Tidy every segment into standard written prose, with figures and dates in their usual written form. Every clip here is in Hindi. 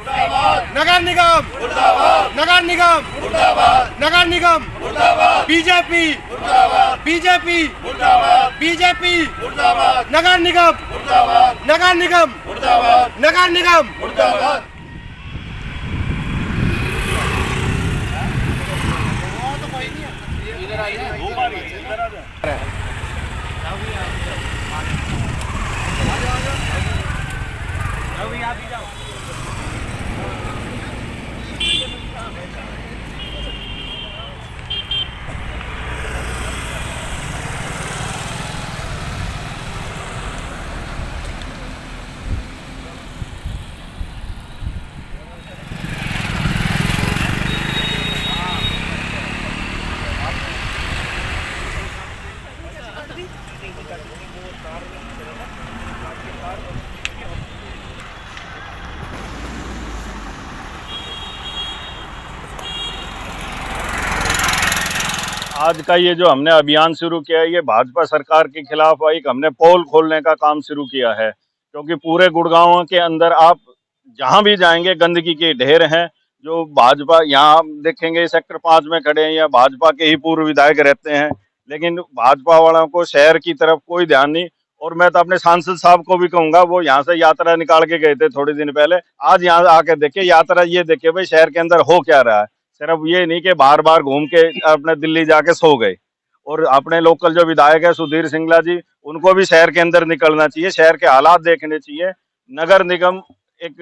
नगर निगम, नगर निगम, नगर निगम, बीजेपी, बीजेपी, बीजेपी, नगर निगम, नगर निगम, नगर निगम। आज का ये जो हमने अभियान शुरू किया है, ये भाजपा सरकार के खिलाफ एक हमने पोल खोलने का काम शुरू किया है, क्योंकि पूरे गुड़गांव के अंदर आप जहां भी जाएंगे गंदगी के ढेर हैं। जो भाजपा, यहाँ आप देखेंगे सेक्टर 5 में खड़े हैं, या भाजपा के ही पूर्व विधायक रहते हैं, लेकिन भाजपा वालों को शहर की तरफ कोई ध्यान नहीं। और मैं तो अपने सांसद साहब को भी कहूंगा, वो यहाँ से यात्रा निकाल के गए थे थोड़े दिन पहले, आज यहाँ आके देखे यात्रा, ये देखे भाई शहर के अंदर हो क्या रहा है। सिर्फ ये नहीं कि बार बार घूम के अपने दिल्ली जाके सो गए। और अपने लोकल जो विधायक है सुधीर सिंगला जी, उनको भी शहर के अंदर निकलना चाहिए, शहर के हालात देखने चाहिए। नगर निगम एक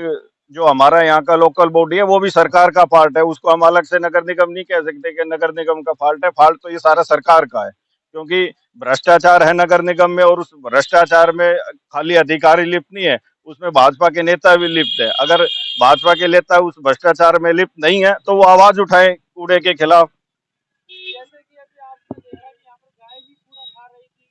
जो हमारा यहाँ का लोकल बॉडी है, वो भी सरकार का पार्ट है, उसको हम अलग से नगर निगम नहीं कह सकते कि नगर निगम का फाल्ट है। फाल्ट तो ये सारा सरकार का है, क्योंकि भ्रष्टाचार है नगर निगम में, और उस भ्रष्टाचार में खाली अधिकारी लिप्त नहीं है, उसमें भाजपा के नेता भी लिप्त है। अगर भाजपा के नेता उस भ्रष्टाचार में लिप्त नहीं है तो वो आवाज उठाए कूड़े के खिलाफ। जैसे कि अभी आपने देखा कि यहाँ पर गाय भी पूरा खा रही थी,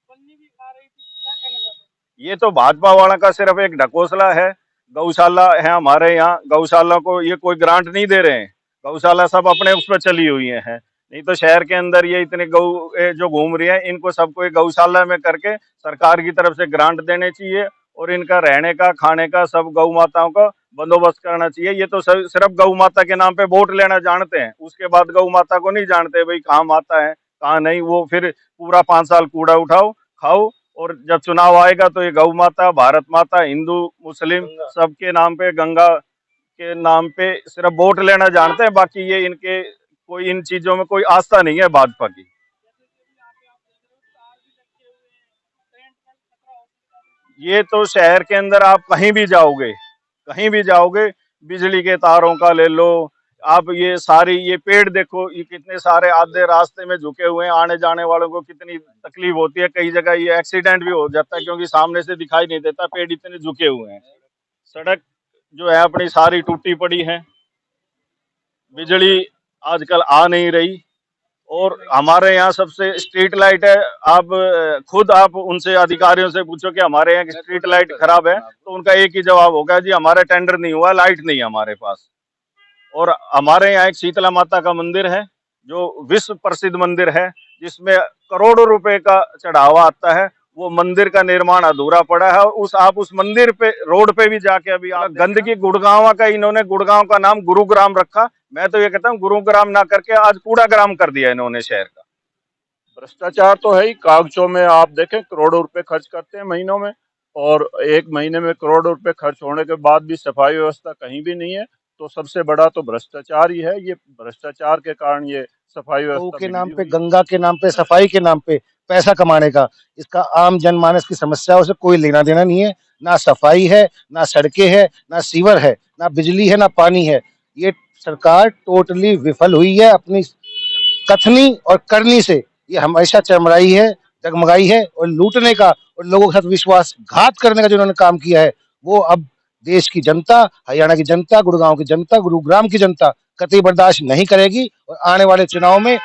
पन्नी भी खा रही थी, तो क्या कहना चाहते हैं? ये तो भाजपा वाला का सिर्फ एक ढकोसला है। गौशाला है हमारे यहाँ, गौशाला को ये कोई ग्रांट नहीं दे रहे हैं, गौशाला सब अपने उस पर चली हुई है। नहीं तो शहर के अंदर ये इतने गौ जो घूम रही है, इनको सबको एक गौशाला में करके सरकार की तरफ से ग्रांट देने चाहिए, और इनका रहने का खाने का सब गौ माताओं का बंदोबस्त करना चाहिए। ये तो सिर्फ गौ माता के नाम पे वोट लेना जानते हैं, उसके बाद गौ माता को नहीं जानते भाई कहाँ माता है कहाँ नहीं। वो फिर पूरा 5 साल कूड़ा उठाओ खाओ, और जब चुनाव आएगा तो ये गौ माता, भारत माता, हिंदू मुस्लिम सबके नाम पे, गंगा के नाम पे सिर्फ वोट लेना जानते हैं। बाकी ये इनके कोई इन चीजों में कोई आस्था नहीं है भाजपा की। ये तो शहर के अंदर आप कहीं भी जाओगे, कहीं भी जाओगे, बिजली के तारों का ले लो आप, ये सारी ये पेड़ देखो, ये कितने सारे आधे रास्ते में झुके हुए हैं। आने जाने वालों को कितनी तकलीफ होती है, कई जगह ये एक्सीडेंट भी हो जाता है, क्योंकि सामने से दिखाई नहीं देता, पेड़ इतने झुके हुए हैं। सड़क जो है अपनी सारी टूटी पड़ी है, बिजली आजकल आ नहीं रही। और हमारे यहाँ सबसे स्ट्रीट लाइट है, आप उनसे अधिकारियों से पूछो कि हमारे यहाँ की स्ट्रीट लाइट खराब है, तो उनका एक ही जवाब होगा, जी हमारा टेंडर नहीं हुआ, लाइट नहीं है हमारे पास। और हमारे यहाँ एक शीतला माता का मंदिर है, जो विश्व प्रसिद्ध मंदिर है, जिसमें करोड़ों रुपए का चढ़ावा आता है। वो मंदिर का निर्माण अधूरा पड़ा है, और आप उस मंदिर पे रोड पे भी जाके अभी गंदगी, गुड़गांव का इन्होंने गुड़गांव का नाम गुरुग्राम रखा। मैं तो ये कहता हूँ गुरुग्राम ना करके आज कूड़ाग्राम कर दिया इन्होंने शहर का। भ्रष्टाचार तो है ही, कागजों में आप देखें करोड़ों रुपए खर्च करते हैं महीनों में, और एक महीने में करोड़ों रुपए खर्च होने के बाद भी सफाई व्यवस्था कहीं भी नहीं है। तो सबसे बड़ा तो भ्रष्टाचार ही है। ये भ्रष्टाचार के कारण ये सफाई व्यवस्था के नाम पे, गंगा के नाम पे, सफाई के नाम पे पैसा कमाने का, इसका आम जनमानस की समस्याओं से कोई लेना देना नहीं है। ना सफाई है, ना सड़कें है, ना सीवर है, ना बिजली है, ना पानी है। ये सरकार टोटली विफल हुई है अपनी कथनी और करनी से। ये हमेशा चरमराई है, डगमगाई है, और लूटने का और लोगों के साथ विश्वासघात करने का जो उन्होंने काम किया है, वो अब देश की जनता, हरियाणा की जनता, गुड़गांव की जनता, गुरुग्राम की जनता कतई बर्दाश्त नहीं करेगी। और आने वाले चुनाव में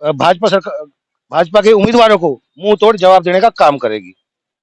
भाजपा के उम्मीदवारों को मुंह तोड़ जवाब देने का काम करेगी।